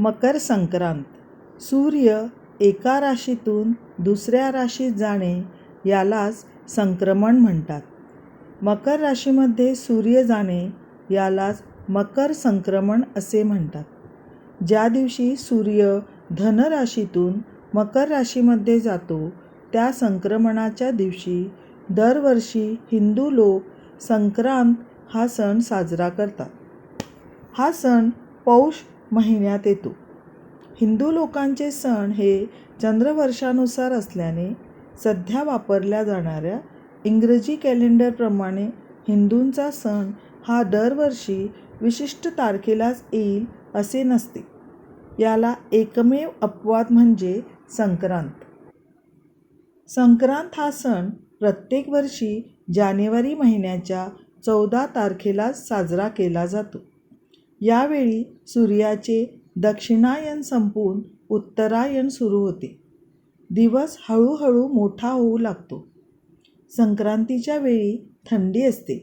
मकर संक्रांत. सूर्य एका राशीतून दुसऱ्या राशीत जाणे यालाच संक्रमण म्हणतात. मकर राशीमध्ये सूर्य जाणे यालाच मकर संक्रमण असे म्हणतात. ज्या दिवशी सूर्य धन राशीतून मकर राशीमध्ये जातो त्या संक्रमणाच्या दिवशी दरवर्षी हिंदू लोक संक्रांत हा सण साजरा करतात. हा सण पौष महिन्यात येतो. हिंदू लोकांचे सण हे चंद्रवर्षानुसार असल्याने सध्या वापरल्या जाणाऱ्या इंग्रजी कॅलेंडरप्रमाणे हिंदूंचा सण हा दरवर्षी विशिष्ट तारखेलाच येईल असे नसते. याला एकमेव अपवाद म्हणजे संक्रांत. संक्रांत हा सण प्रत्येक वर्षी जानेवारी महिन्याच्या 14 तारखेलाच साजरा केला जातो. यावेळी सूर्याचे दक्षिणायन संपून उत्तरायण सुरू होते. दिवस हळूहळू मोठा होऊ लागतो. संक्रांतीच्या वेळी थंडी असते,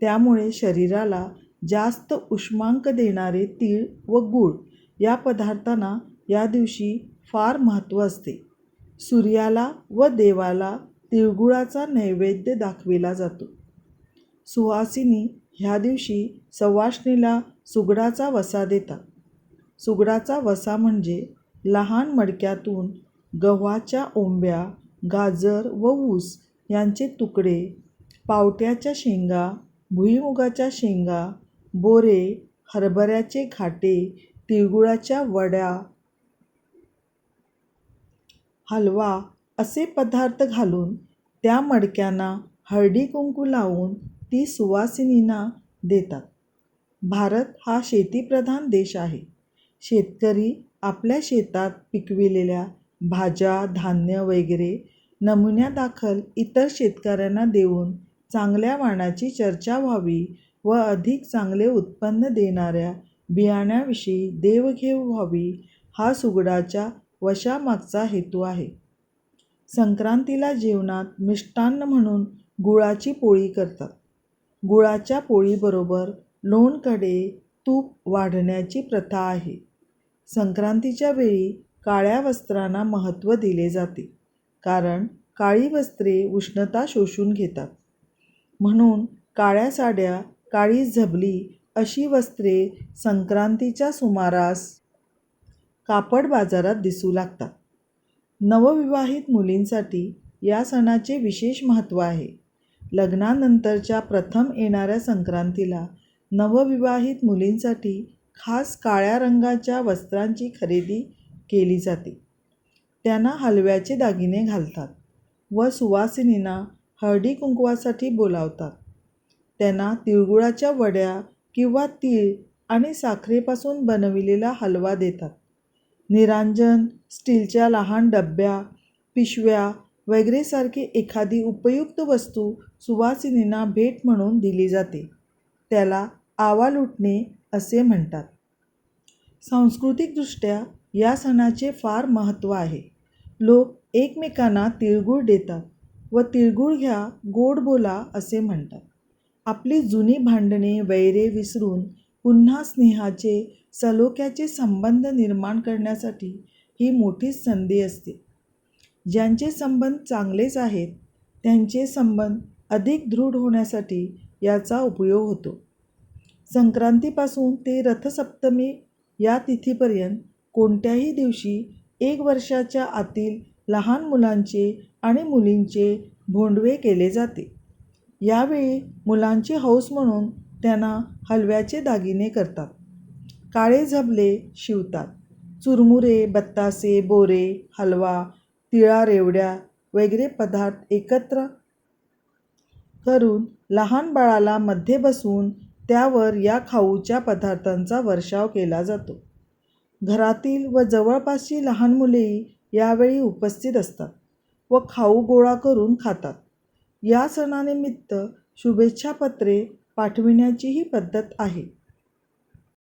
त्यामुळे शरीराला जास्त उष्मांक देणारे तीळ व गूळ या पदार्थांना या दिवशी फार महत्त्व असते. सूर्याला व देवाला तिळगुळाचा नैवेद्य दाखविला जातो. सुहासिनी ह्या दिवशी सवाष्णीला सुगडाचा वसा देतात. सुगडाचा वसा म्हणजे लहान मडक्यातून गव्हाच्या ओंब्या, गाजर व ऊस यांचे तुकडे, पावट्याच्या शेंगा, भुईमुगाच्या शेंगा, बोरे, हरभऱ्याचे घाटे, तिळगुळाच्या वड्या, हलवा असे पदार्थ घालून त्या मडक्यांना हळदी कुंकू लावून ती सुवासिनींना देतात. भारत हा शेतीप्रधान देश आहे. शेतकरी आपल्या शेतात पिकविलेल्या भाज्या, धान्य वगैरे नमुन्यादाखल इतर शेतकऱ्यांना देऊन चांगल्या वाणाची चर्चा व्हावी व अधिक चांगले उत्पन्न देणाऱ्या बियाण्याविषयी देवघेव व्हावी हा सुगडाच्या वशामागचा हेतू आहे. संक्रांतीला जेवणात मिष्टान्न म्हणून गुळाची पोळी करतात. गुळाच्या पोळीबरोबर लोणकडे, तूप वाढण्याची प्रथा आहे. संक्रांतीच्या वेळी काळ्या वस्त्रांना महत्त्व दिले जाते, कारण काळी वस्त्रे उष्णता शोषून घेतात. म्हणून काळ्या साड्या, काळी झबली अशी वस्त्रे संक्रांतीच्या सुमारास कापड बाजारात दिसू लागतात. नवविवाहित मुलींसाठी या सणाचे विशेष महत्त्व आहे. लग्नानंतरच्या प्रथम येणाऱ्या संक्रांतीला नवविवाहित मुलींसाठी खास काळ्या रंगाच्या वस्त्रांची खरेदी केली जाते. त्यांना हलव्याचे दागिने घालतात व सुवासिनींना हळदी कुंकवासाठी बोलावतात. त्यांना तिळगुळाच्या वड्या किंवा तीळ आणि साखरेपासून बनविलेला हलवा देतात. निरांजन, स्टीलच्या लहान डब्या, पिशव्या वगैरे सारखी एखादी उपयुक्त वस्तू सुवासिनींना भेट म्हणून दिली जाते. त्याला आवा लुटणे असे म्हणतात. सांस्कृतिकदृष्ट्या या सणाचे फार महत्त्व आहे. लोक एकमेकांना तिळगुळ देतात व तिळगुळ घ्या, गोड बोला असे म्हणतात. आपली जुनी भांडणे, वैरे विसरून पुन्हा स्नेहाचे, सलोख्याचे संबंध निर्माण करण्यासाठी ही मोठी संधी असते. ज्यांचे संबंध चांगलेच आहेत त्यांचे संबंध अधिक दृढ होण्यासाठी याचा उपयोग होतो. संक्रांतीपासून ते रथसप्तमी या तिथीपर्यंत कोणत्याही दिवशी 1 वर्षाच्या आतील लहान मुलांचे आणि मुलींचे भोंडवे केले जाते. यावेळी मुलांची हौस म्हणून त्यांना हलव्याचे दागिने करतात. काळे झबले शिवतात. चुरमुरे, बत्तासे, बोरे, हलवा, तिळा रेवड्या वगैरे पदार्थ एकत्र करून लहान बाळाला मध्ये बसवून त्यावर या खाऊच्या पदार्थांचा वर्षाव केला जातो. घरातील व जवळपासची लहान मुलेही यावेळी उपस्थित असतात व खाऊ गोळा करून खातात. या सणानिमित्त शुभेच्छापत्रे पाठविण्याचीही पद्धत आहे.